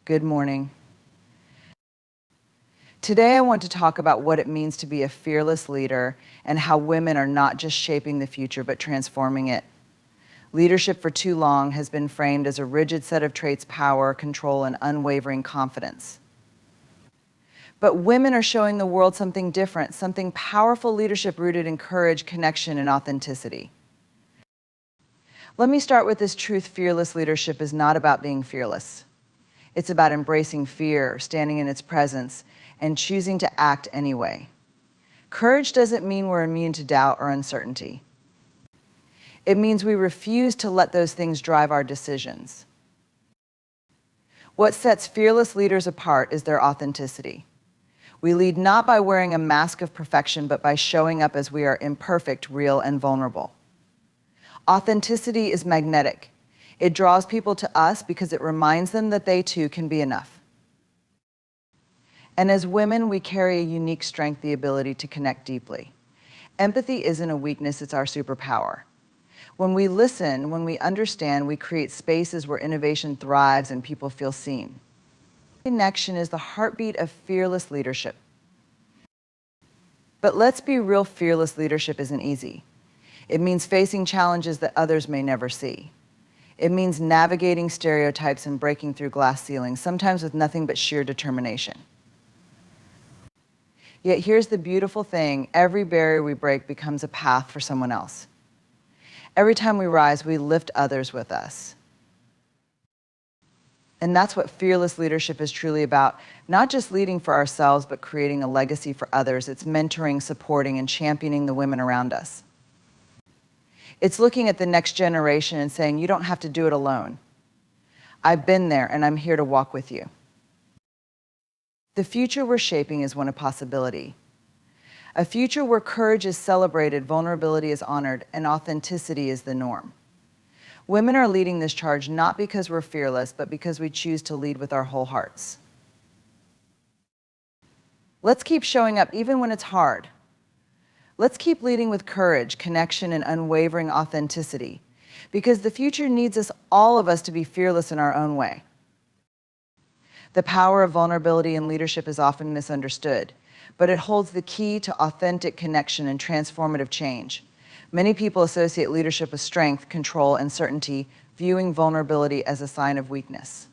Good morning. Today I want to talk about what it means to be a fearless leader and how women are not just shaping the future but transforming it. Leadership for too long has been framed as a rigid set of traits: power, control, and unwavering confidence. But women are showing the world something different, something powerful leadership rooted in courage, connection, and authenticity. Let me start with this truth: fearless leadership is not about being fearless. It's about embracing fear, standing in its presence, and choosing to act anyway. Courage doesn't mean we're immune to doubt or uncertainty. It means we refuse to let those things drive our decisions. What sets fearless leaders apart is their authenticity. We lead not by wearing a mask of perfection, but by showing up as we are: imperfect, real, and vulnerable. Authenticity is magnetic. It draws people to us because it reminds them that they too can be enough. And as women, we carry a unique strength: the ability to connect deeply. Empathy isn't a weakness, it's our superpower. When we listen, when we understand, we create spaces where innovation thrives and people feel seen. Connection is the heartbeat of fearless leadership. But let's be real, fearless leadership isn't easy. It means facing challenges that others may never see. It means navigating stereotypes and breaking through glass ceilings, sometimes with nothing but sheer determination. Yet here's the beautiful thing: every barrier we break becomes a path for someone else. Every time we rise, we lift others with us. And that's what fearless leadership is truly about: not just leading for ourselves, but creating a legacy for others. It's mentoring, supporting, and championing the women around us. It's looking at the next generation and saying, you don't have to do it alone. I've been there, and I'm here to walk with you. The future we're shaping is one of possibility. A future where courage is celebrated, vulnerability is honored, and authenticity is the norm. Women are leading this charge not because we're fearless, but because we choose to lead with our whole hearts. Let's keep showing up even when it's hard. Let's keep leading with courage, connection, and unwavering authenticity, because the future needs us, all of us, to be fearless in our own way. The power of vulnerability in leadership is often misunderstood, but it holds the key to authentic connection and transformative change. Many people associate leadership with strength, control, and certainty, viewing vulnerability as a sign of weakness.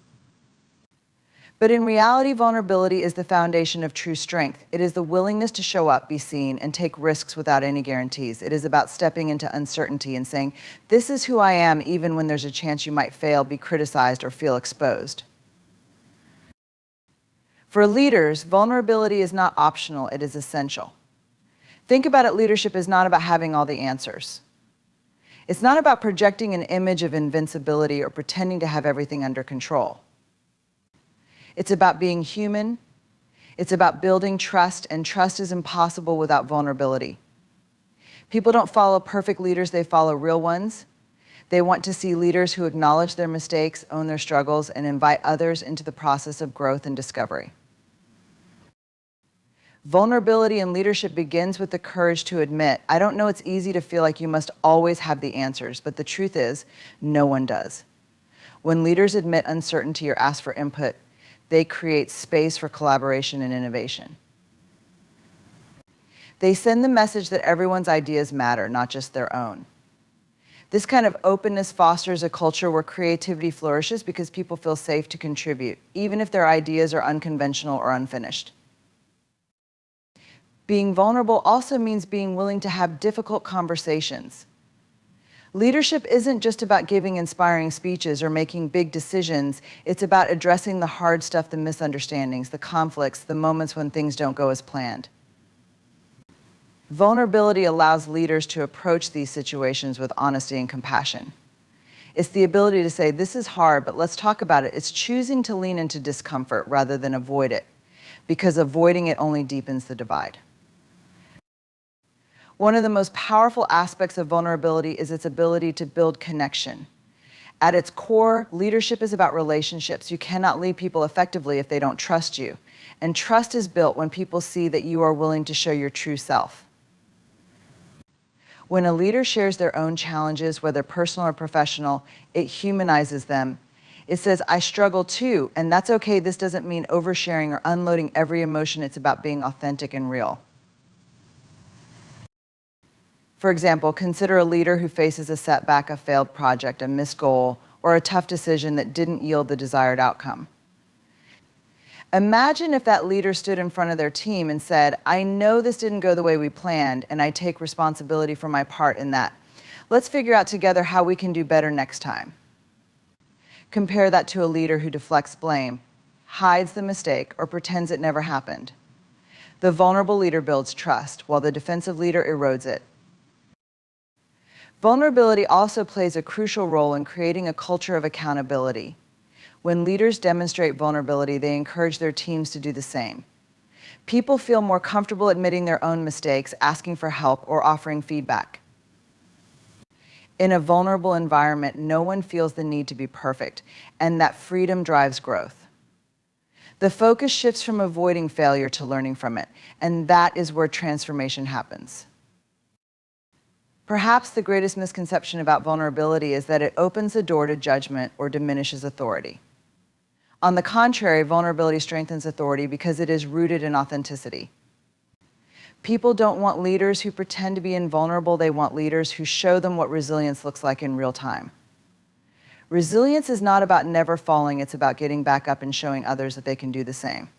But in reality, vulnerability is the foundation of true strength. It is the willingness to show up, be seen, and take risks without any guarantees. It is about stepping into uncertainty and saying, this is who I am, even when there's a chance you might fail, be criticized, or feel exposed. For leaders, vulnerability is not optional, it is essential. Think about it: leadership is not about having all the answers. It's not about projecting an image of invincibility or pretending to have everything under control. It's about being human. It's about building trust, and trust is impossible without vulnerability. People don't follow perfect leaders, they follow real ones. They want to see leaders who acknowledge their mistakes, own their struggles, and invite others into the process of growth and discovery. Vulnerability in leadership begins with the courage to admit, I don't know it's easy to feel like you must always have the answers, but the truth is, no one does. When leaders admit uncertainty or ask for input, they create space for collaboration and innovation. They send the message that everyone's ideas matter, not just their own. This kind of openness fosters a culture where creativity flourishes because people feel safe to contribute, even if their ideas are unconventional or unfinished. Being vulnerable also means being willing to have difficult conversations. Leadership isn't just about giving inspiring speeches or making big decisions. It's about addressing the hard stuff, the misunderstandings, the conflicts, the moments when things don't go as planned. Vulnerability allows leaders to approach these situations with honesty and compassion. It's the ability to say, this is hard, but let's talk about it. It's choosing to lean into discomfort rather than avoid it, because avoiding it only deepens the divide. One of the most powerful aspects of vulnerability is its ability to build connection. At its core, leadership is about relationships. You cannot lead people effectively if they don't trust you. And trust is built when people see that you are willing to show your true self. When a leader shares their own challenges, whether personal or professional, it humanizes them. It says, I struggle too, and that's okay. This doesn't mean oversharing or unloading every emotion. It's about being authentic and real. For example, consider a leader who faces a setback, a failed project, a missed goal, or a tough decision that didn't yield the desired outcome. Imagine if that leader stood in front of their team and said, I know this didn't go the way we planned, and I take responsibility for my part in that. Let's figure out together how we can do better next time. Compare that to a leader who deflects blame, hides the mistake, or pretends it never happened. The vulnerable leader builds trust, while the defensive leader erodes it. Vulnerability also plays a crucial role in creating a culture of accountability. When leaders demonstrate vulnerability, they encourage their teams to do the same. People feel more comfortable admitting their own mistakes, asking for help, or offering feedback. In a vulnerable environment, no one feels the need to be perfect, and that freedom drives growth. The focus shifts from avoiding failure to learning from it, and that is where transformation happens. Perhaps the greatest misconception about vulnerability is that it opens the door to judgment or diminishes authority. On the contrary, vulnerability strengthens authority because it is rooted in authenticity. People don't want leaders who pretend to be invulnerable. They want leaders who show them what resilience looks like in real time. Resilience is not about never falling. It's about getting back up and showing others that they can do the same.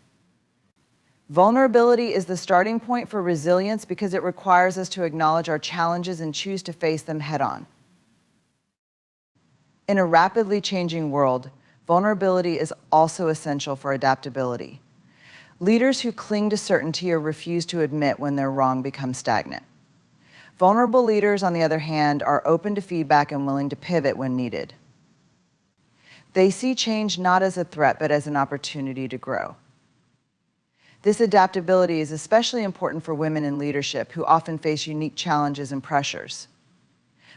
Vulnerability is the starting point for resilience because it requires us to acknowledge our challenges and choose to face them head-on. In a rapidly changing world, vulnerability is also essential for adaptability. Leaders who cling to certainty or refuse to admit when they're wrong become stagnant. Vulnerable leaders, on the other hand, are open to feedback and willing to pivot when needed. They see change not as a threat, but as an opportunity to grow. This adaptability is especially important for women in leadership who often face unique challenges and pressures.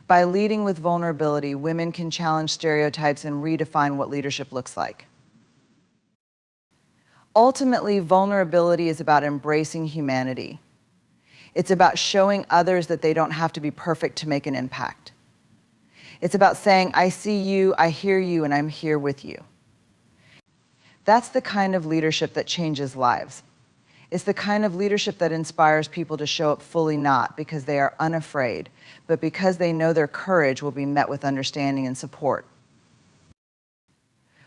By leading with vulnerability, women can challenge stereotypes and redefine what leadership looks like. Ultimately, vulnerability is about embracing humanity. It's about showing others that they don't have to be perfect to make an impact. It's about saying, I see you, I hear you, and I'm here with you. That's the kind of leadership that changes lives. It's the kind of leadership that inspires people to show up fully, not because they are unafraid, but because they know their courage will be met with understanding and support.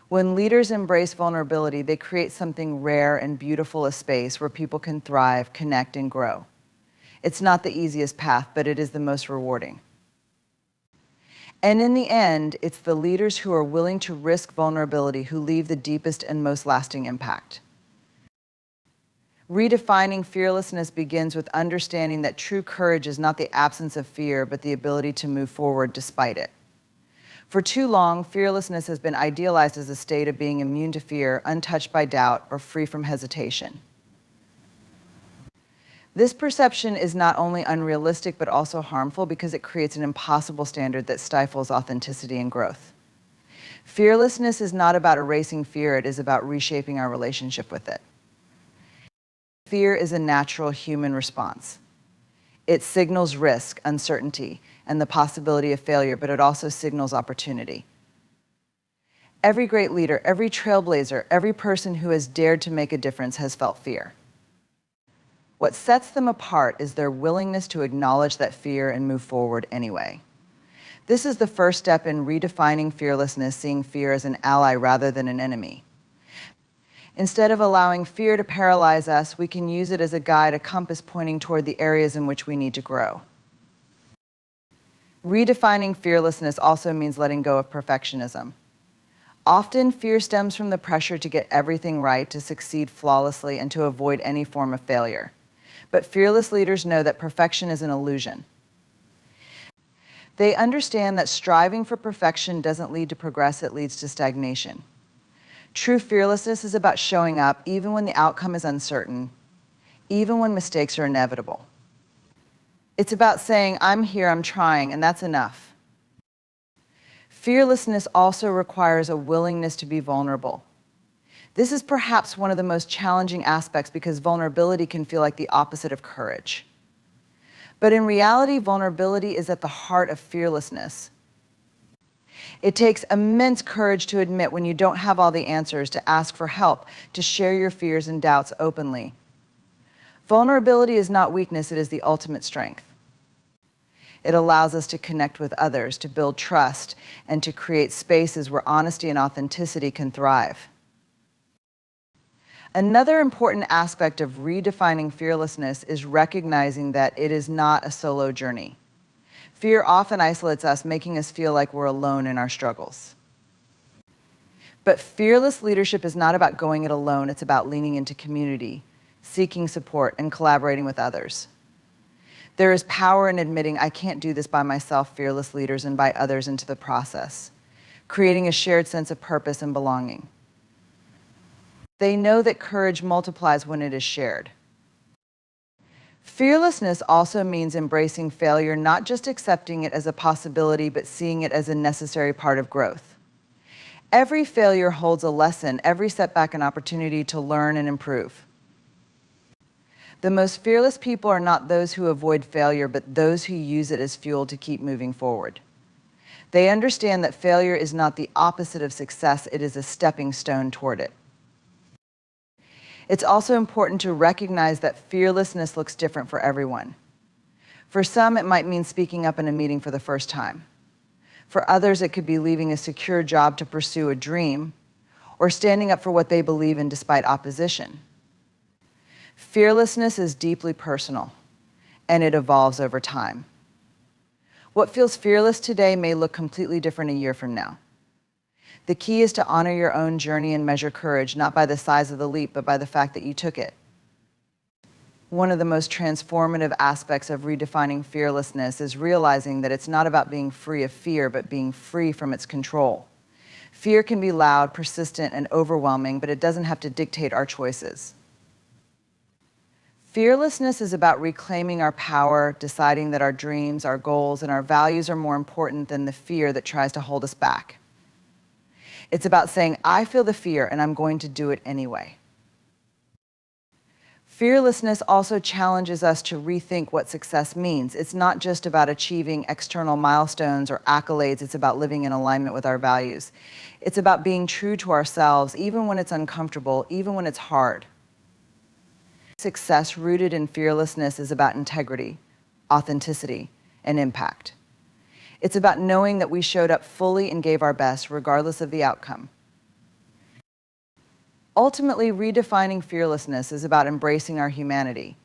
When leaders embrace vulnerability, they create something rare and beautiful, a space where people can thrive, connect, and grow. It's not the easiest path, but it is the most rewarding. And in the end, it's the leaders who are willing to risk vulnerability who leave the deepest and most lasting impact. Redefining fearlessness begins with understanding that true courage is not the absence of fear, but the ability to move forward despite it. For too long, fearlessness has been idealized as a state of being immune to fear, untouched by doubt, or free from hesitation. This perception is not only unrealistic, but also harmful because it creates an impossible standard that stifles authenticity and growth. Fearlessness is not about erasing fear, it is about reshaping our relationship with it. Fear is a natural human response. It signals risk, uncertainty, and the possibility of failure, but it also signals opportunity. Every great leader, every trailblazer, every person who has dared to make a difference has felt fear. What sets them apart is their willingness to acknowledge that fear and move forward anyway. This is the first step in redefining fearlessness, seeing fear as an ally rather than an enemy. Instead of allowing fear to paralyze us, we can use it as a guide, a compass pointing toward the areas in which we need to grow. Redefining fearlessness also means letting go of perfectionism. Often, fear stems from the pressure to get everything right, to succeed flawlessly, and to avoid any form of failure. But fearless leaders know that perfection is an illusion. They understand that striving for perfection doesn't lead to progress, it leads to stagnation. True fearlessness is about showing up even when the outcome is uncertain, even when mistakes are inevitable. It's about saying, I'm here, I'm trying, and that's enough. Fearlessness also requires a willingness to be vulnerable. This is perhaps one of the most challenging aspects because vulnerability can feel like the opposite of courage. But in reality, vulnerability is at the heart of fearlessness. It takes immense courage to admit when you don't have all the answers, to ask for help, to share your fears and doubts openly. Vulnerability is not weakness, it is the ultimate strength. It allows us to connect with others, to build trust, and to create spaces where honesty and authenticity can thrive. Another important aspect of redefining fearlessness is recognizing that it is not a solo journey. Fear often isolates us, making us feel like we're alone in our struggles. But fearless leadership is not about going it alone, it's about leaning into community, seeking support, and collaborating with others. There is power in admitting, I can't do this by myself. Fearless leaders invite others into the process, creating a shared sense of purpose and belonging. They know that courage multiplies when it is shared. Fearlessness also means embracing failure, not just accepting it as a possibility, but seeing it as a necessary part of growth. Every failure holds a lesson, every setback an opportunity to learn and improve. The most fearless people are not those who avoid failure, but those who use it as fuel to keep moving forward. They understand that failure is not the opposite of success, it is a stepping stone toward it. It's also important to recognize that fearlessness looks different for everyone. For some, it might mean speaking up in a meeting for the first time. For others, it could be leaving a secure job to pursue a dream, or standing up for what they believe in despite opposition. Fearlessness is deeply personal, and it evolves over time. What feels fearless today may look completely different a year from now. The key is to honor your own journey and measure courage, not by the size of the leap, but by the fact that you took it. One of the most transformative aspects of redefining fearlessness is realizing that it's not about being free of fear, but being free from its control. Fear can be loud, persistent, and overwhelming, but it doesn't have to dictate our choices. Fearlessness is about reclaiming our power, deciding that our dreams, our goals, and our values are more important than the fear that tries to hold us back. It's about saying, I feel the fear and I'm going to do it anyway. Fearlessness also challenges us to rethink what success means. It's not just about achieving external milestones or accolades, it's about living in alignment with our values. It's about being true to ourselves, even when it's uncomfortable, even when it's hard. Success rooted in fearlessness is about integrity, authenticity, and impact. It's about knowing that we showed up fully and gave our best, regardless of the outcome. Ultimately, redefining fearlessness is about embracing our humanity.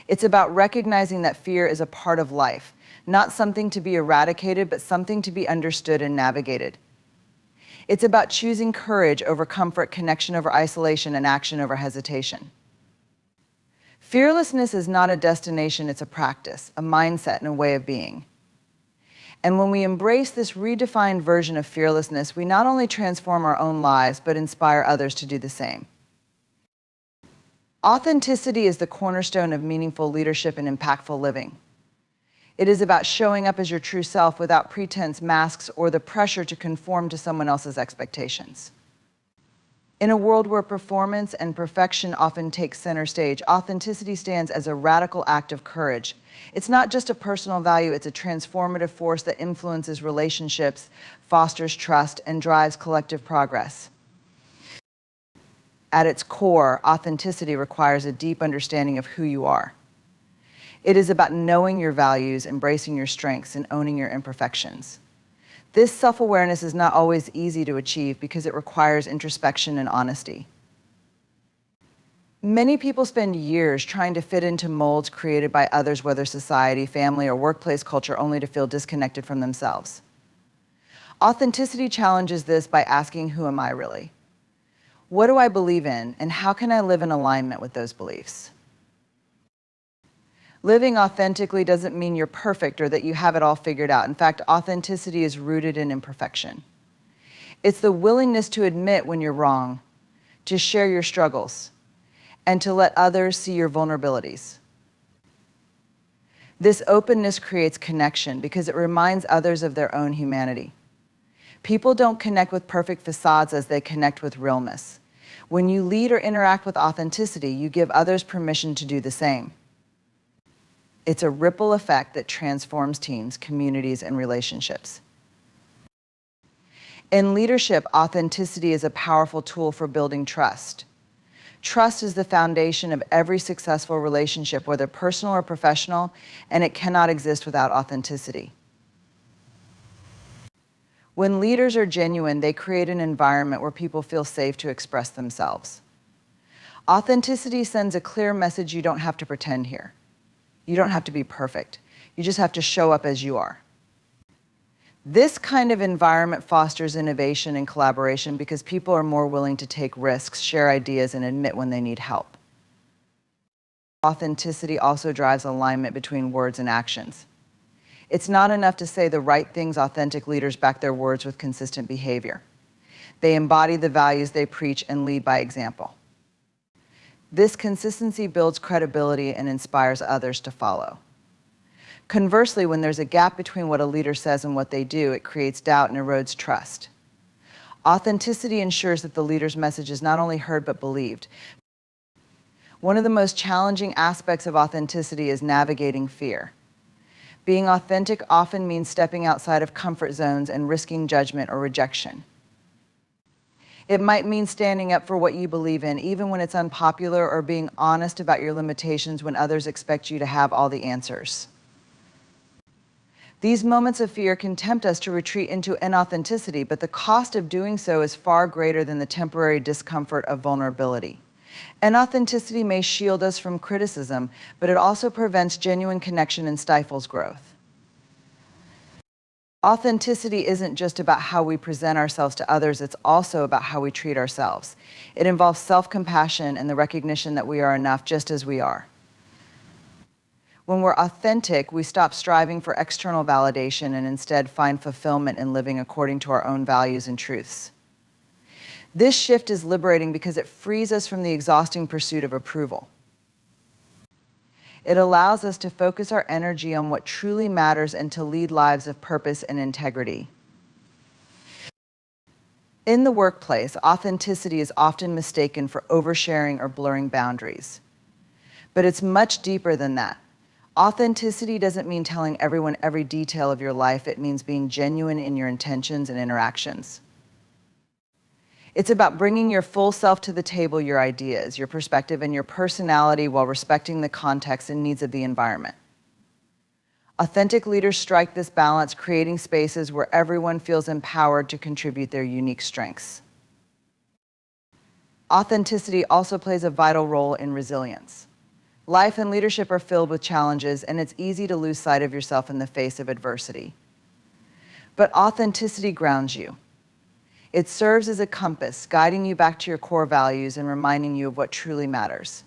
It's about recognizing that fear is a part of life, not something to be eradicated, but something to be understood and navigated. It's about choosing courage over comfort, connection over isolation, and action over hesitation. Fearlessness is not a destination, it's a practice, a mindset, and a way of being. And when we embrace this redefined version of fearlessness, we not only transform our own lives, but inspire others to do the same. Authenticity is the cornerstone of meaningful leadership and impactful living. It is about showing up as your true self without pretense, masks, or the pressure to conform to someone else's expectations. In a world where performance and perfection often take center stage, authenticity stands as a radical act of courage. It's not just a personal value, it's a transformative force that influences relationships, fosters trust, and drives collective progress. At its core, authenticity requires a deep understanding of who you are. It is about knowing your values, embracing your strengths, and owning your imperfections. This self-awareness is not always easy to achieve because it requires introspection and honesty. Many people spend years trying to fit into molds created by others, whether society, family, or workplace culture, only to feel disconnected from themselves. Authenticity challenges this by asking, who am I really? What do I believe in, and how can I live in alignment with those beliefs? Living authentically doesn't mean you're perfect or that you have it all figured out. In fact, authenticity is rooted in imperfection. It's the willingness to admit when you're wrong, to share your struggles, and to let others see your vulnerabilities. This openness creates connection because it reminds others of their own humanity. People don't connect with perfect facades as they connect with realness. When you lead or interact with authenticity, you give others permission to do the same. It's a ripple effect that transforms teams, communities, and relationships. In leadership, authenticity is a powerful tool for building trust. Trust is the foundation of every successful relationship, whether personal or professional, and it cannot exist without authenticity. When leaders are genuine, they create an environment where people feel safe to express themselves. Authenticity sends a clear message: you don't have to pretend here. You don't have to be perfect. You just have to show up as you are. This kind of environment fosters innovation and collaboration because people are more willing to take risks, share ideas, and admit when they need help. Authenticity also drives alignment between words and actions. It's not enough to say the right things. Authentic leaders back their words with consistent behavior. They embody the values they preach and lead by example. This consistency builds credibility and inspires others to follow. Conversely, when there's a gap between what a leader says and what they do, it creates doubt and erodes trust. Authenticity ensures that the leader's message is not only heard but believed. One of the most challenging aspects of authenticity is navigating fear. Being authentic often means stepping outside of comfort zones and risking judgment or rejection. It might mean standing up for what you believe in, even when it's unpopular, or being honest about your limitations when others expect you to have all the answers. These moments of fear can tempt us to retreat into inauthenticity, but the cost of doing so is far greater than the temporary discomfort of vulnerability. Inauthenticity may shield us from criticism, but it also prevents genuine connection and stifles growth. Authenticity isn't just about how we present ourselves to others, it's also about how we treat ourselves. It involves self-compassion and the recognition that we are enough just as we are. When we're authentic, we stop striving for external validation and instead find fulfillment in living according to our own values and truths. This shift is liberating because it frees us from the exhausting pursuit of approval. It allows us to focus our energy on what truly matters and to lead lives of purpose and integrity. In the workplace, authenticity is often mistaken for oversharing or blurring boundaries. But it's much deeper than that. Authenticity doesn't mean telling everyone every detail of your life. It means being genuine in your intentions and interactions. It's about bringing your full self to the table, your ideas, your perspective, and your personality while respecting the context and needs of the environment. Authentic leaders strike this balance, creating spaces where everyone feels empowered to contribute their unique strengths. Authenticity also plays a vital role in resilience. Life and leadership are filled with challenges, and it's easy to lose sight of yourself in the face of adversity. But authenticity grounds you. It serves as a compass, guiding you back to your core values and reminding you of what truly matters.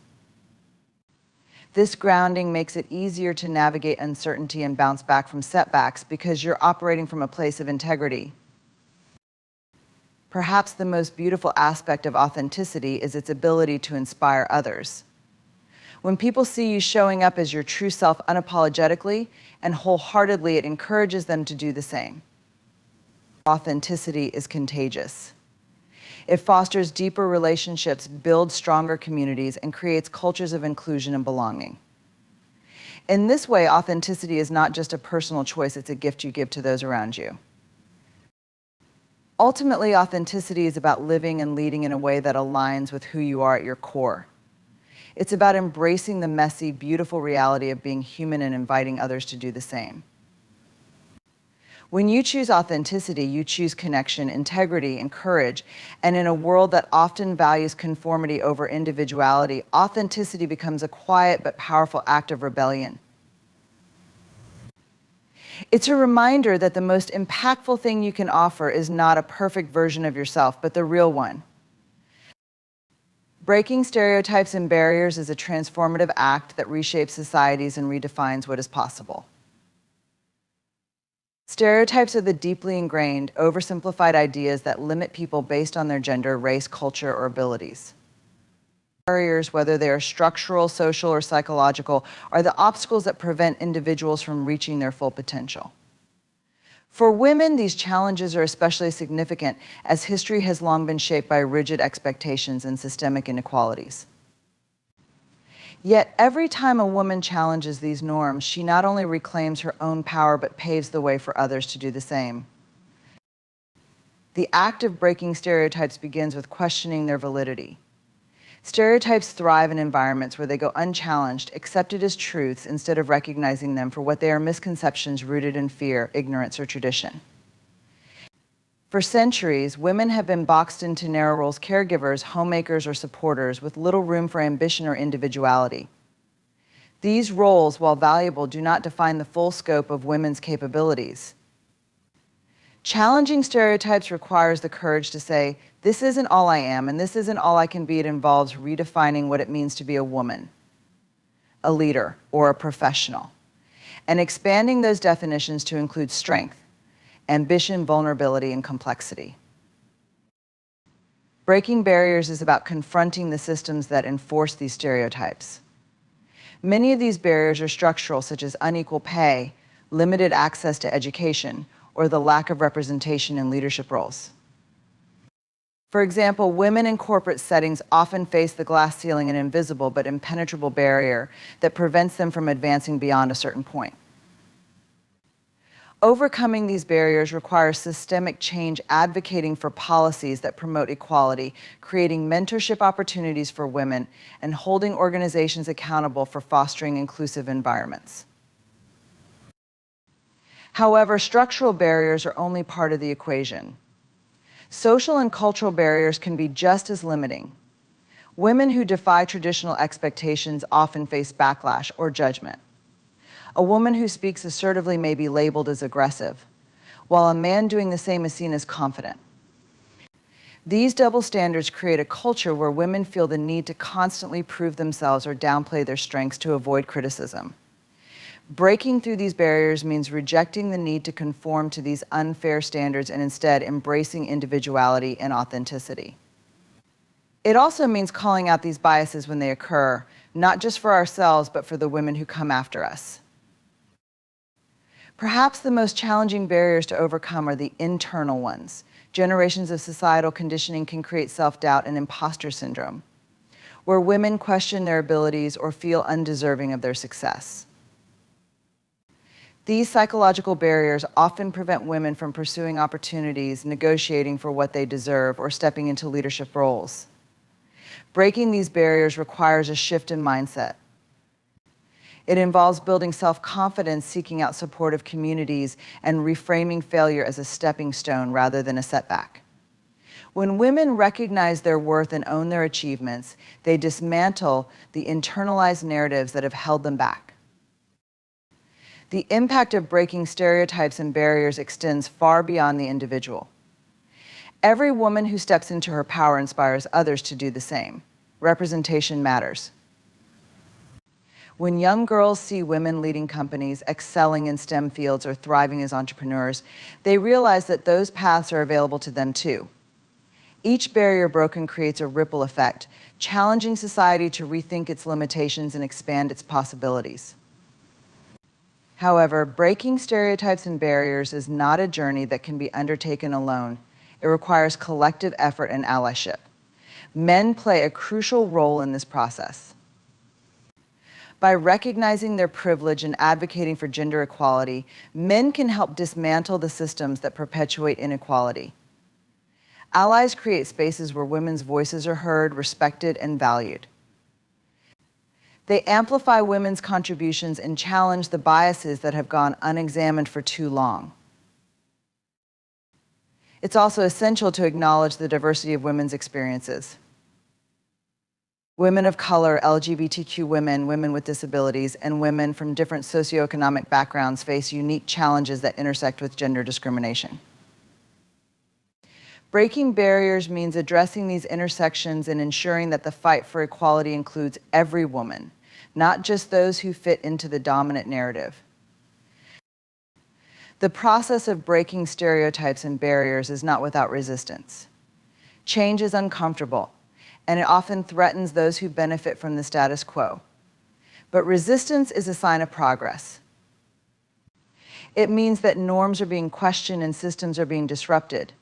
This grounding makes it easier to navigate uncertainty and bounce back from setbacks because you're operating from a place of integrity. Perhaps the most beautiful aspect of authenticity is its ability to inspire others. When people see you showing up as your true self unapologetically and wholeheartedly, it encourages them to do the same. Authenticity is contagious. It fosters deeper relationships, builds stronger communities, and creates cultures of inclusion and belonging. In this way, authenticity is not just a personal choice, it's a gift you give to those around you. Ultimately, authenticity is about living and leading in a way that aligns with who you are at your core. It's about embracing the messy, beautiful reality of being human and inviting others to do the same. When you choose authenticity, you choose connection, integrity, and courage. And in a world that often values conformity over individuality, authenticity becomes a quiet but powerful act of rebellion. It's a reminder that the most impactful thing you can offer is not a perfect version of yourself, but the real one. Breaking stereotypes and barriers is a transformative act that reshapes societies and redefines what is possible. Stereotypes are the deeply ingrained, oversimplified ideas that limit people based on their gender, race, culture, or abilities. Barriers, whether they are structural, social, or psychological, are the obstacles that prevent individuals from reaching their full potential. For women, these challenges are especially significant as history has long been shaped by rigid expectations and systemic inequalities. Yet every time a woman challenges these norms, she not only reclaims her own power but paves the way for others to do the same. The act of breaking stereotypes begins with questioning their validity. Stereotypes thrive in environments where they go unchallenged, accepted as truths instead of recognizing them for what they are: misconceptions rooted in fear, ignorance, or tradition. For centuries, women have been boxed into narrow roles: caregivers, homemakers, or supporters, with little room for ambition or individuality. These roles, while valuable, do not define the full scope of women's capabilities. Challenging stereotypes requires the courage to say, this isn't all I am, and this isn't all I can be. It involves redefining what it means to be a woman, a leader, or a professional, and expanding those definitions to include strength, ambition, vulnerability, and complexity. Breaking barriers is about confronting the systems that enforce these stereotypes. Many of these barriers are structural, such as unequal pay, limited access to education, or the lack of representation in leadership roles. For example, women in corporate settings often face the glass ceiling, an invisible but impenetrable barrier that prevents them from advancing beyond a certain point. Overcoming these barriers requires systemic change, advocating for policies that promote equality, creating mentorship opportunities for women, and holding organizations accountable for fostering inclusive environments. However, structural barriers are only part of the equation. Social and cultural barriers can be just as limiting. Women who defy traditional expectations often face backlash or judgment. A woman who speaks assertively may be labeled as aggressive, while a man doing the same is seen as confident. These double standards create a culture where women feel the need to constantly prove themselves or downplay their strengths to avoid criticism. Breaking through these barriers means rejecting the need to conform to these unfair standards and instead embracing individuality and authenticity. It also means calling out these biases when they occur, not just for ourselves, but for the women who come after us. Perhaps the most challenging barriers to overcome are the internal ones. Generations of societal conditioning can create self-doubt and imposter syndrome, where women question their abilities or feel undeserving of their success. These psychological barriers often prevent women from pursuing opportunities, negotiating for what they deserve, or stepping into leadership roles. Breaking these barriers requires a shift in mindset. It involves building self-confidence, seeking out supportive communities, and reframing failure as a stepping stone rather than a setback. When women recognize their worth and own their achievements, they dismantle the internalized narratives that have held them back. The impact of breaking stereotypes and barriers extends far beyond the individual. Every woman who steps into her power inspires others to do the same. Representation matters. When young girls see women leading companies, excelling in STEM fields, or thriving as entrepreneurs, they realize that those paths are available to them too. Each barrier broken creates a ripple effect, challenging society to rethink its limitations and expand its possibilities. However, breaking stereotypes and barriers is not a journey that can be undertaken alone. It requires collective effort and allyship. Men play a crucial role in this process. By recognizing their privilege and advocating for gender equality, men can help dismantle the systems that perpetuate inequality. Allies create spaces where women's voices are heard, respected, and valued. They amplify women's contributions and challenge the biases that have gone unexamined for too long. It's also essential to acknowledge the diversity of women's experiences. Women of color, LGBTQ women, women with disabilities, and women from different socioeconomic backgrounds face unique challenges that intersect with gender discrimination. Breaking barriers means addressing these intersections and ensuring that the fight for equality includes every woman, not just those who fit into the dominant narrative. The process of breaking stereotypes and barriers is not without resistance. Change is uncomfortable, and it often threatens those who benefit from the status quo. But resistance is a sign of progress. It means that norms are being questioned and systems are being disrupted.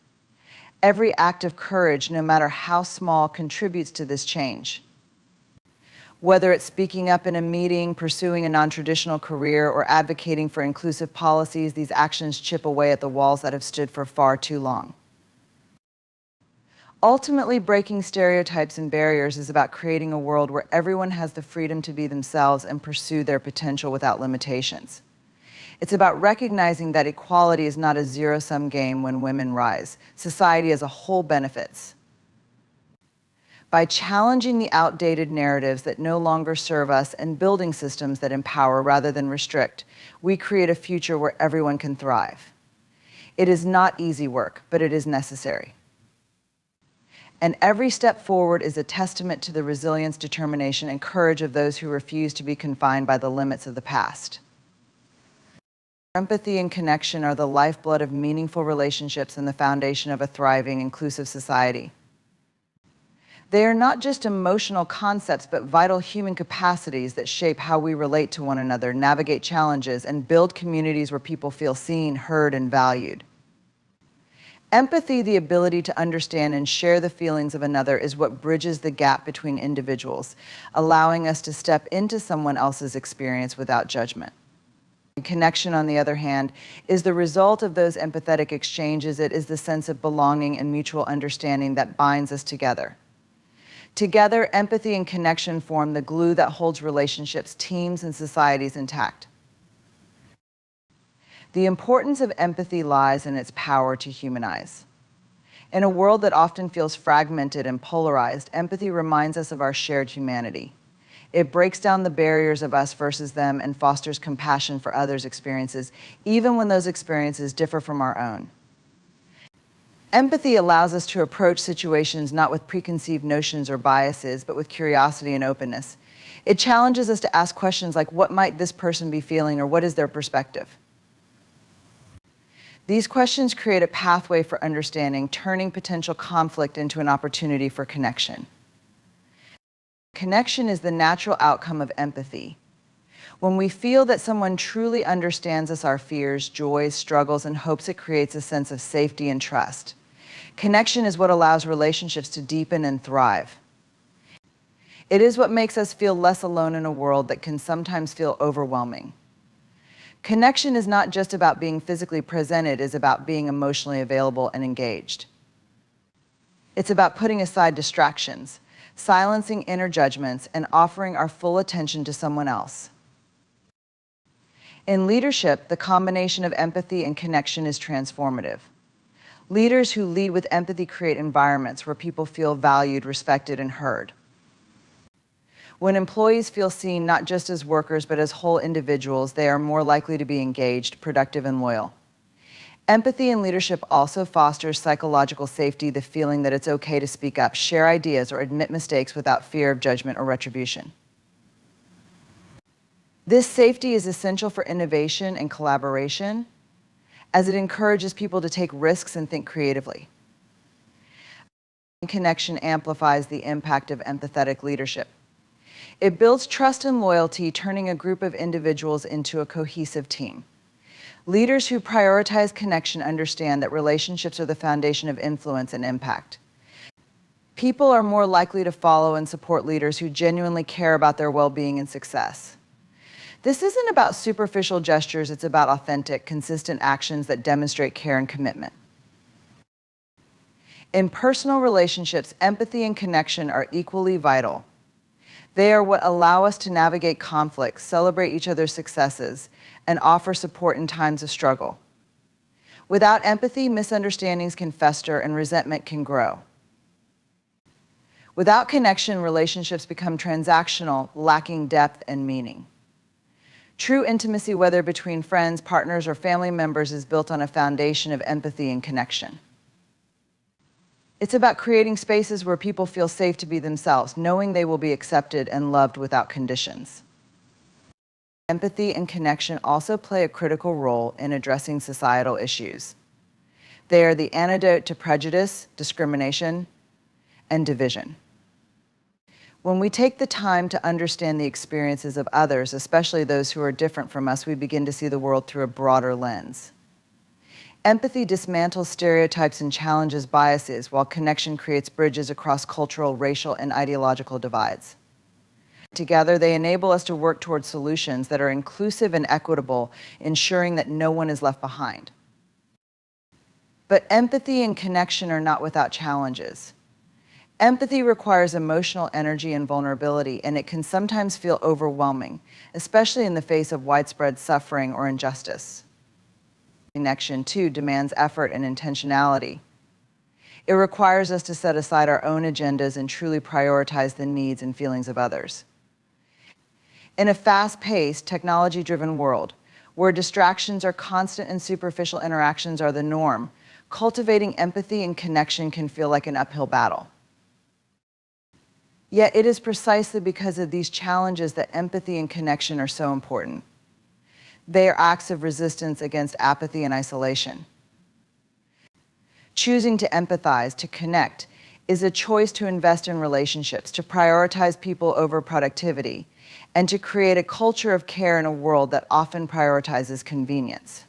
Every act of courage, no matter how small, contributes to this change. Whether it's speaking up in a meeting, pursuing a non-traditional career, or advocating for inclusive policies, these actions chip away at the walls that have stood for far too long. Ultimately, breaking stereotypes and barriers is about creating a world where everyone has the freedom to be themselves and pursue their potential without limitations. It's about recognizing that equality is not a zero-sum game when women rise. Society as a whole benefits. By challenging the outdated narratives that no longer serve us and building systems that empower rather than restrict, we create a future where everyone can thrive. It is not easy work, but it is necessary. And every step forward is a testament to the resilience, determination, and courage of those who refuse to be confined by the limits of the past. Empathy and connection are the lifeblood of meaningful relationships and the foundation of a thriving, inclusive society. They are not just emotional concepts, but vital human capacities that shape how we relate to one another, navigate challenges, and build communities where people feel seen, heard, and valued. Empathy, the ability to understand and share the feelings of another, is what bridges the gap between individuals, allowing us to step into someone else's experience without judgment. Connection, on the other hand, is the result of those empathetic exchanges. It is the sense of belonging and mutual understanding that binds us together. Together, empathy and connection form the glue that holds relationships, teams, and societies intact. The importance of empathy lies in its power to humanize. In a world that often feels fragmented and polarized, empathy reminds us of our shared humanity. It breaks down the barriers of us versus them and fosters compassion for others' experiences, even when those experiences differ from our own. Empathy allows us to approach situations not with preconceived notions or biases, but with curiosity and openness. It challenges us to ask questions like, what might this person be feeling, or what is their perspective? These questions create a pathway for understanding, turning potential conflict into an opportunity for connection. Connection is the natural outcome of empathy. When we feel that someone truly understands us, our fears, joys, struggles, and hopes, it creates a sense of safety and trust. Connection is what allows relationships to deepen and thrive. It is what makes us feel less alone in a world that can sometimes feel overwhelming. Connection is not just about being physically present, it is about being emotionally available and engaged. It's about putting aside distractions, silencing inner judgments, and offering our full attention to someone else. In leadership, the combination of empathy and connection is transformative. Leaders who lead with empathy create environments where people feel valued, respected, and heard. When employees feel seen not just as workers but as whole individuals, they are more likely to be engaged, productive, and loyal. Empathy in leadership also fosters psychological safety, the feeling that it's okay to speak up, share ideas, or admit mistakes without fear of judgment or retribution. This safety is essential for innovation and collaboration, as it encourages people to take risks and think creatively. Connection amplifies the impact of empathetic leadership. It builds trust and loyalty, turning a group of individuals into a cohesive team. Leaders who prioritize connection understand that relationships are the foundation of influence and impact. People are more likely to follow and support leaders who genuinely care about their well-being and success. This isn't about superficial gestures, it's about authentic, consistent actions that demonstrate care and commitment. In personal relationships, empathy and connection are equally vital. They are what allow us to navigate conflicts, celebrate each other's successes, and offer support in times of struggle. Without empathy, misunderstandings can fester and resentment can grow. Without connection, relationships become transactional, lacking depth and meaning. True intimacy, whether between friends, partners, or family members, is built on a foundation of empathy and connection. It's about creating spaces where people feel safe to be themselves, knowing they will be accepted and loved without conditions. Empathy and connection also play a critical role in addressing societal issues. They are the antidote to prejudice, discrimination, and division. When we take the time to understand the experiences of others, especially those who are different from us, we begin to see the world through a broader lens. Empathy dismantles stereotypes and challenges biases, while connection creates bridges across cultural, racial, and ideological divides. Together, they enable us to work towards solutions that are inclusive and equitable, ensuring that no one is left behind. But empathy and connection are not without challenges. Empathy requires emotional energy and vulnerability, and it can sometimes feel overwhelming, especially in the face of widespread suffering or injustice. Connection, too, demands effort and intentionality. It requires us to set aside our own agendas and truly prioritize the needs and feelings of others. In a fast-paced, technology-driven world, where distractions are constant and superficial interactions are the norm, cultivating empathy and connection can feel like an uphill battle. Yet it is precisely because of these challenges that empathy and connection are so important. They are acts of resistance against apathy and isolation. Choosing to empathize, to connect, is a choice to invest in relationships, to prioritize people over productivity, and to create a culture of care in a world that often prioritizes convenience.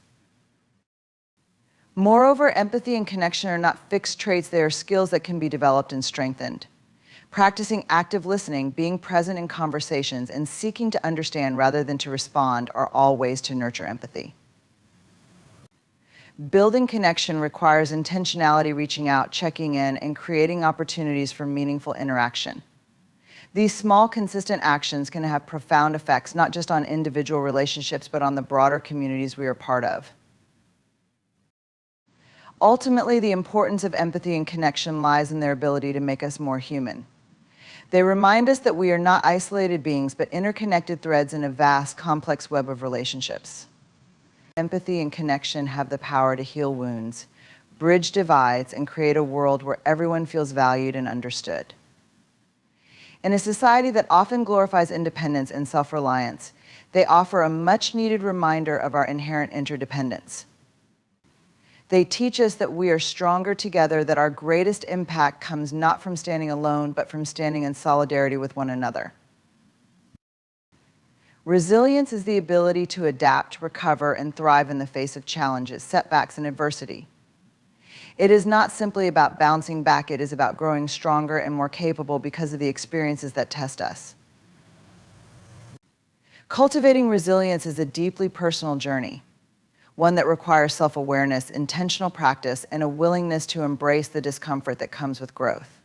Moreover, empathy and connection are not fixed traits, they are skills that can be developed and strengthened. Practicing active listening, being present in conversations, and seeking to understand rather than to respond are all ways to nurture empathy. Building connection requires intentionality, reaching out, checking in, and creating opportunities for meaningful interaction. These small, consistent actions can have profound effects, not just on individual relationships, but on the broader communities we are part of. Ultimately, the importance of empathy and connection lies in their ability to make us more human. They remind us that we are not isolated beings, but interconnected threads in a vast, complex web of relationships. Empathy and connection have the power to heal wounds, bridge divides, and create a world where everyone feels valued and understood. In a society that often glorifies independence and self-reliance, they offer a much-needed reminder of our inherent interdependence. They teach us that we are stronger together, that our greatest impact comes not from standing alone, but from standing in solidarity with one another. Resilience is the ability to adapt, recover, and thrive in the face of challenges, setbacks, and adversity. It is not simply about bouncing back, it is about growing stronger and more capable because of the experiences that test us. Cultivating resilience is a deeply personal journey, one that requires self-awareness, intentional practice, and a willingness to embrace the discomfort that comes with growth.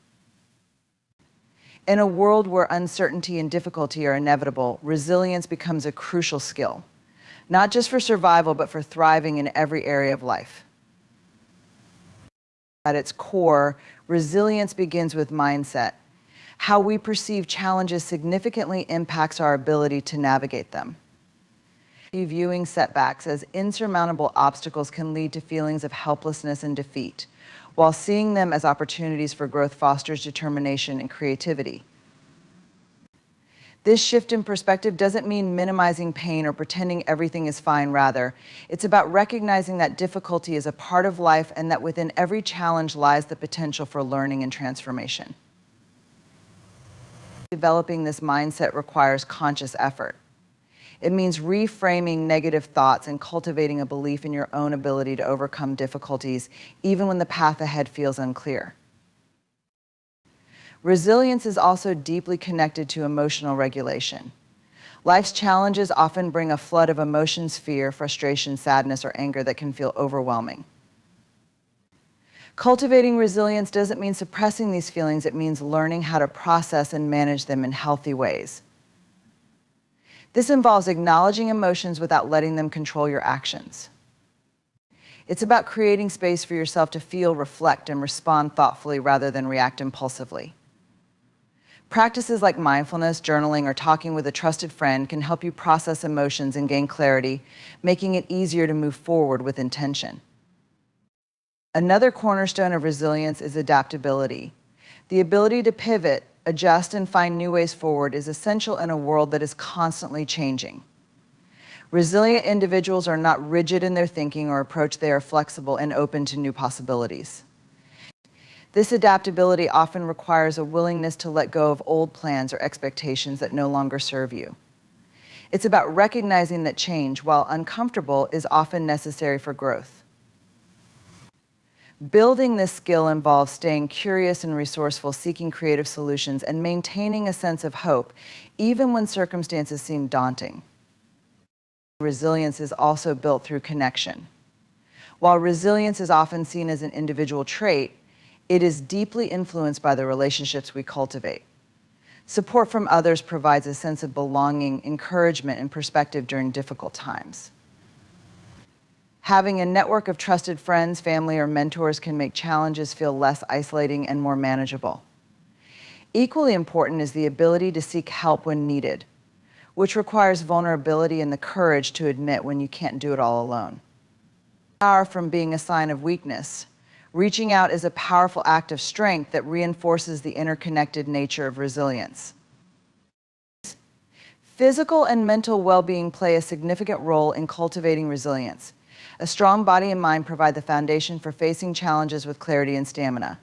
In a world where uncertainty and difficulty are inevitable, resilience becomes a crucial skill, not just for survival, but for thriving in every area of life. At its core, resilience begins with mindset. How we perceive challenges significantly impacts our ability to navigate them. Viewing setbacks as insurmountable obstacles can lead to feelings of helplessness and defeat, while seeing them as opportunities for growth fosters determination and creativity. This shift in perspective doesn't mean minimizing pain or pretending everything is fine. Rather, it's about recognizing that difficulty is a part of life and that within every challenge lies the potential for learning and transformation. Developing this mindset requires conscious effort. It means reframing negative thoughts and cultivating a belief in your own ability to overcome difficulties, even when the path ahead feels unclear. Resilience is also deeply connected to emotional regulation. Life's challenges often bring a flood of emotions, fear, frustration, sadness, or anger that can feel overwhelming. Cultivating resilience doesn't mean suppressing these feelings, it means learning how to process and manage them in healthy ways. This involves acknowledging emotions without letting them control your actions. It's about creating space for yourself to feel, reflect, and respond thoughtfully rather than react impulsively. Practices like mindfulness, journaling, or talking with a trusted friend can help you process emotions and gain clarity, making it easier to move forward with intention. Another cornerstone of resilience is adaptability. The ability to pivot, adjust, and find new ways forward is essential in a world that is constantly changing. Resilient individuals are not rigid in their thinking or approach, they are flexible and open to new possibilities. This adaptability often requires a willingness to let go of old plans or expectations that no longer serve you. It's about recognizing that change, while uncomfortable, is often necessary for growth. Building this skill involves staying curious and resourceful, seeking creative solutions, and maintaining a sense of hope, even when circumstances seem daunting. Resilience is also built through connection. While resilience is often seen as an individual trait, It is deeply influenced by the relationships we cultivate. Support from others provides a sense of belonging, encouragement, and perspective during difficult times. Having a network of trusted friends, family, or mentors can make challenges feel less isolating and more manageable. Equally important is the ability to seek help when needed, which requires vulnerability and the courage to admit when you can't do it all alone. Power from being a sign of weakness. Reaching out is a powerful act of strength that reinforces the interconnected nature of resilience. Physical and mental well-being play a significant role in cultivating resilience. A strong body and mind provide the foundation for facing challenges with clarity and stamina.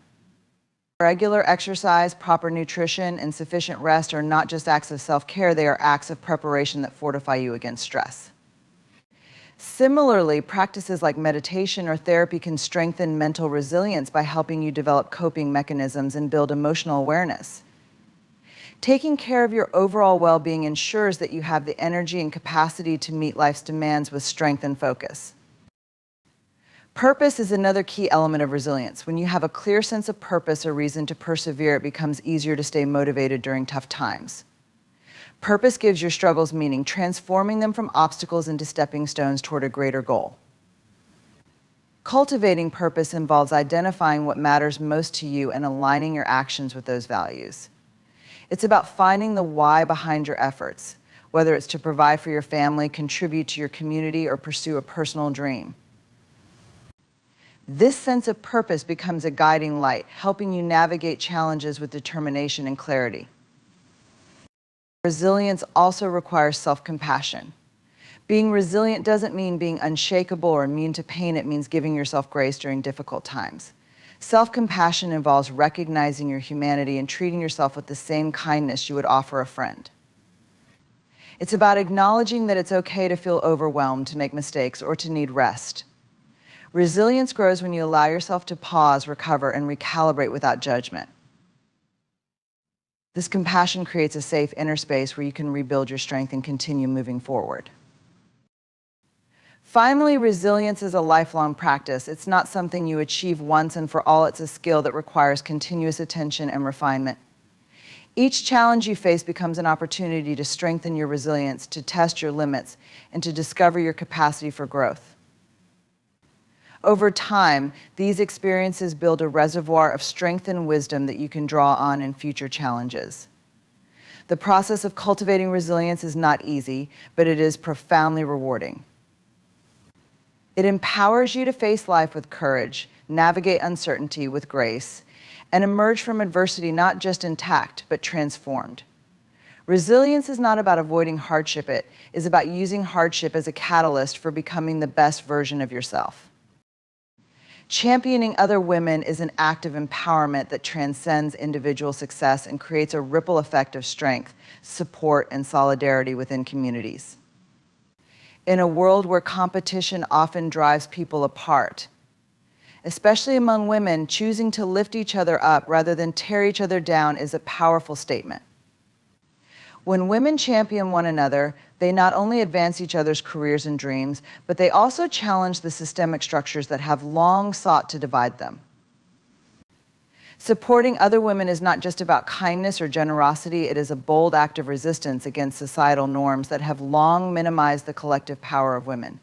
Regular exercise, proper nutrition, and sufficient rest are not just acts of self-care, they are acts of preparation that fortify you against stress. Similarly, practices like meditation or therapy can strengthen mental resilience by helping you develop coping mechanisms and build emotional awareness. Taking care of your overall well-being ensures that you have the energy and capacity to meet life's demands with strength and focus. Purpose is another key element of resilience. When you have a clear sense of purpose or reason to persevere, it becomes easier to stay motivated during tough times. Purpose gives your struggles meaning, transforming them from obstacles into stepping stones toward a greater goal. Cultivating purpose involves identifying what matters most to you and aligning your actions with those values. It's about finding the why behind your efforts, whether it's to provide for your family, contribute to your community, or pursue a personal dream. This sense of purpose becomes a guiding light, helping you navigate challenges with determination and clarity. Resilience also requires self-compassion. Being resilient doesn't mean being unshakable or immune to pain, it means giving yourself grace during difficult times. Self-compassion involves recognizing your humanity and treating yourself with the same kindness you would offer a friend. It's about acknowledging that it's okay to feel overwhelmed, to make mistakes, or to need rest. Resilience grows when you allow yourself to pause, recover, and recalibrate without judgment. This compassion creates a safe inner space where you can rebuild your strength and continue moving forward. Finally, resilience is a lifelong practice. It's not something you achieve once and for all. It's a skill that requires continuous attention and refinement. Each challenge you face becomes an opportunity to strengthen your resilience, to test your limits, and to discover your capacity for growth. Over time, these experiences build a reservoir of strength and wisdom that you can draw on in future challenges. The process of cultivating resilience is not easy, but it is profoundly rewarding. It empowers you to face life with courage, navigate uncertainty with grace, and emerge from adversity not just intact, but transformed. Resilience is not about avoiding hardship, it is about using hardship as a catalyst for becoming the best version of yourself. Championing other women is an act of empowerment that transcends individual success and creates a ripple effect of strength, support, and solidarity within communities. In a world where competition often drives people apart, especially among women, choosing to lift each other up rather than tear each other down is a powerful statement. When women champion one another, they not only advance each other's careers and dreams, but they also challenge the systemic structures that have long sought to divide them. Supporting other women is not just about kindness or generosity, it is a bold act of resistance against societal norms that have long minimized the collective power of women.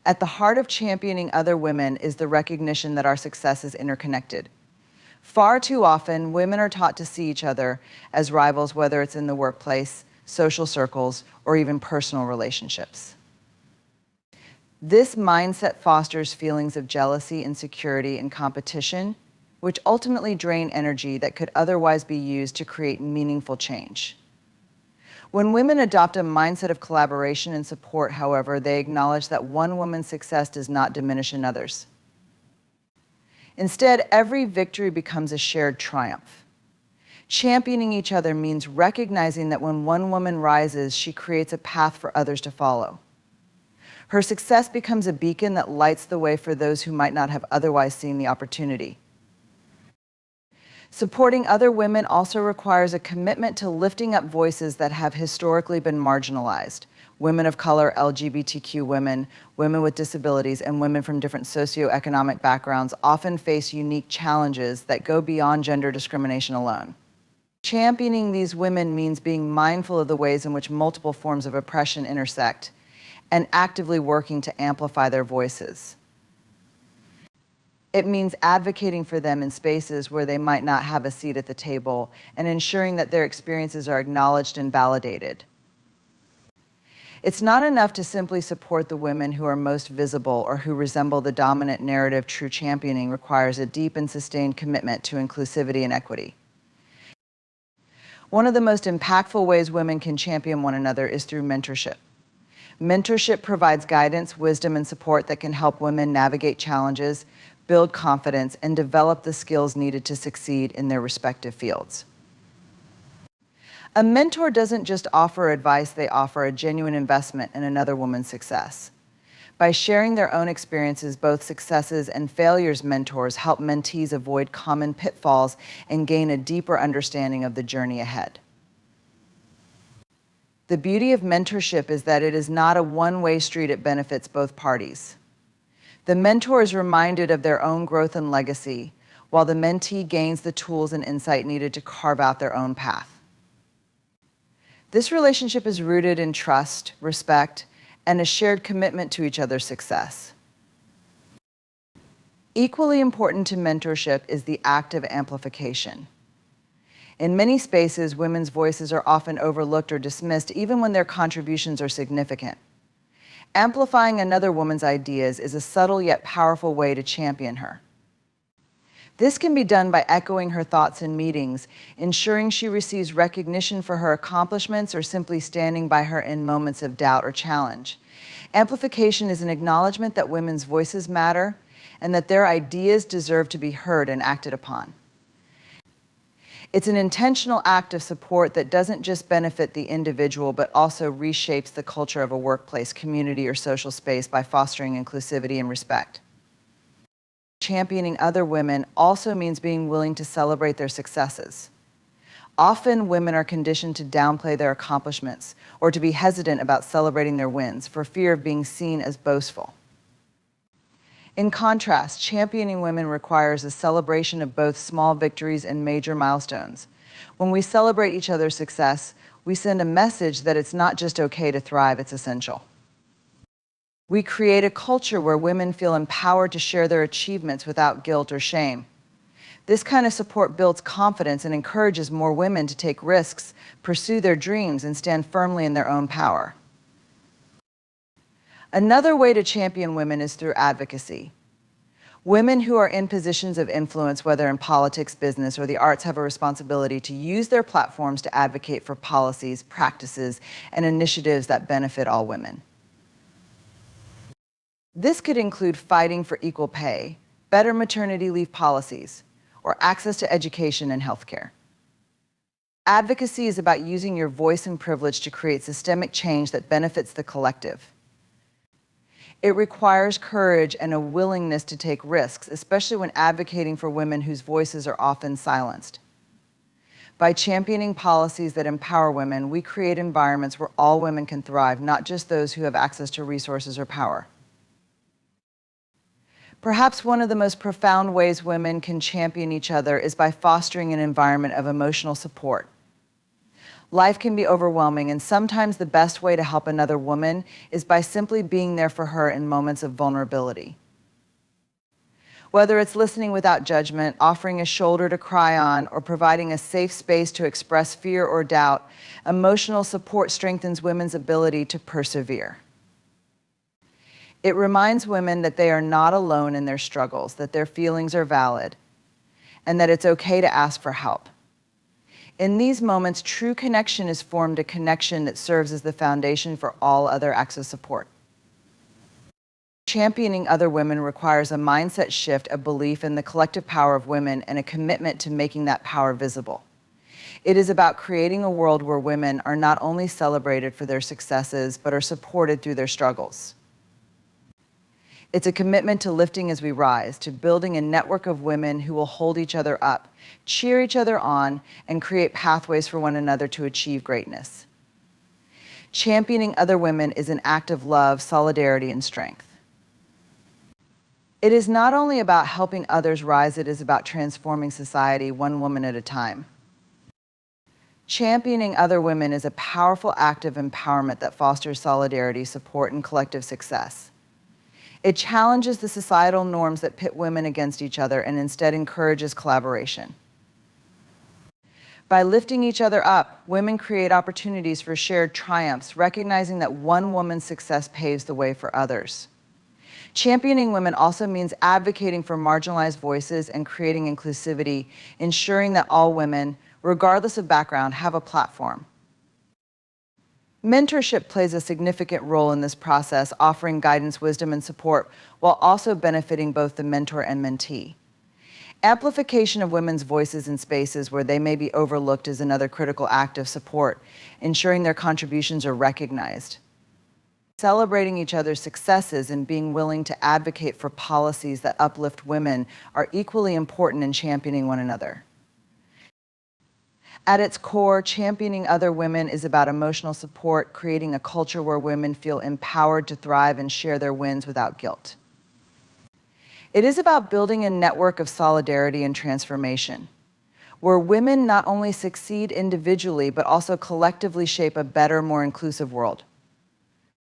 At the heart of championing other women is the recognition that our success is interconnected. Far too often, women are taught to see each other as rivals, whether it's in the workplace, social circles, or even personal relationships. This mindset fosters feelings of jealousy, insecurity, and competition, which ultimately drain energy that could otherwise be used to create meaningful change. When women adopt a mindset of collaboration and support, however, they acknowledge that one woman's success does not diminish another's. Instead, every victory becomes a shared triumph. Championing each other means recognizing that when one woman rises, she creates a path for others to follow. Her success becomes a beacon that lights the way for those who might not have otherwise seen the opportunity. Supporting other women also requires a commitment to lifting up voices that have historically been marginalized. Women of color, LGBTQ women, women with disabilities, and women from different socioeconomic backgrounds often face unique challenges that go beyond gender discrimination alone. Championing these women means being mindful of the ways in which multiple forms of oppression intersect and actively working to amplify their voices. It means advocating for them in spaces where they might not have a seat at the table and ensuring that their experiences are acknowledged and validated. It's not enough to simply support the women who are most visible or who resemble the dominant narrative. True championing requires a deep and sustained commitment to inclusivity and equity. One of the most impactful ways women can champion one another is through mentorship. Mentorship provides guidance, wisdom, and support that can help women navigate challenges, build confidence, and develop the skills needed to succeed in their respective fields. A mentor doesn't just offer advice, they offer a genuine investment in another woman's success. By sharing their own experiences, both successes and failures, mentors help mentees avoid common pitfalls and gain a deeper understanding of the journey ahead. The beauty of mentorship is that it is not a one-way street, it benefits both parties. The mentor is reminded of their own growth and legacy, while the mentee gains the tools and insight needed to carve out their own path. This relationship is rooted in trust, respect, and a shared commitment to each other's success. Equally important to mentorship is the act of amplification. In many spaces, women's voices are often overlooked or dismissed, even when their contributions are significant. Amplifying another woman's ideas is a subtle yet powerful way to champion her. This can be done by echoing her thoughts in meetings, ensuring she receives recognition for her accomplishments, or simply standing by her in moments of doubt or challenge. Amplification is an acknowledgement that women's voices matter and that their ideas deserve to be heard and acted upon. It's an intentional act of support that doesn't just benefit the individual, but also reshapes the culture of a workplace, community, or social space by fostering inclusivity and respect. Championing other women also means being willing to celebrate their successes. Often, women are conditioned to downplay their accomplishments or to be hesitant about celebrating their wins for fear of being seen as boastful. In contrast, championing women requires a celebration of both small victories and major milestones. When we celebrate each other's success, we send a message that it's not just okay to thrive, it's essential. We create a culture where women feel empowered to share their achievements without guilt or shame. This kind of support builds confidence and encourages more women to take risks, pursue their dreams, and stand firmly in their own power. Another way to champion women is through advocacy. Women who are in positions of influence, whether in politics, business, or the arts, have a responsibility to use their platforms to advocate for policies, practices, and initiatives that benefit all women. This could include fighting for equal pay, better maternity leave policies, or access to education and healthcare. Advocacy is about using your voice and privilege to create systemic change that benefits the collective. It requires courage and a willingness to take risks, especially when advocating for women whose voices are often silenced. By championing policies that empower women, we create environments where all women can thrive, not just those who have access to resources or power. Perhaps one of the most profound ways women can champion each other is by fostering an environment of emotional support. Life can be overwhelming, and sometimes the best way to help another woman is by simply being there for her in moments of vulnerability. Whether it's listening without judgment, offering a shoulder to cry on, or providing a safe space to express fear or doubt, emotional support strengthens women's ability to persevere. It reminds women that they are not alone in their struggles, that their feelings are valid, and that it's okay to ask for help. In these moments, true connection is formed, a connection that serves as the foundation for all other acts of support. Championing other women requires a mindset shift, a belief in the collective power of women, and a commitment to making that power visible. It is about creating a world where women are not only celebrated for their successes, but are supported through their struggles. It's a commitment to lifting as we rise, to building a network of women who will hold each other up, cheer each other on, and create pathways for one another to achieve greatness. Championing other women is an act of love, solidarity, and strength. It is not only about helping others rise, it is about transforming society one woman at a time. Championing other women is a powerful act of empowerment that fosters solidarity, support, and collective success. It challenges the societal norms that pit women against each other and instead encourages collaboration. By lifting each other up, women create opportunities for shared triumphs, recognizing that one woman's success paves the way for others. Championing women also means advocating for marginalized voices and creating inclusivity, ensuring that all women, regardless of background, have a platform. Mentorship plays a significant role in this process, offering guidance, wisdom, and support, while also benefiting both the mentor and mentee. Amplification of women's voices in spaces where they may be overlooked is another critical act of support, ensuring their contributions are recognized. Celebrating each other's successes and being willing to advocate for policies that uplift women are equally important in championing one another. At its core, championing other women is about emotional support, creating a culture where women feel empowered to thrive and share their wins without guilt. It is about building a network of solidarity and transformation, where women not only succeed individually, but also collectively shape a better, more inclusive world.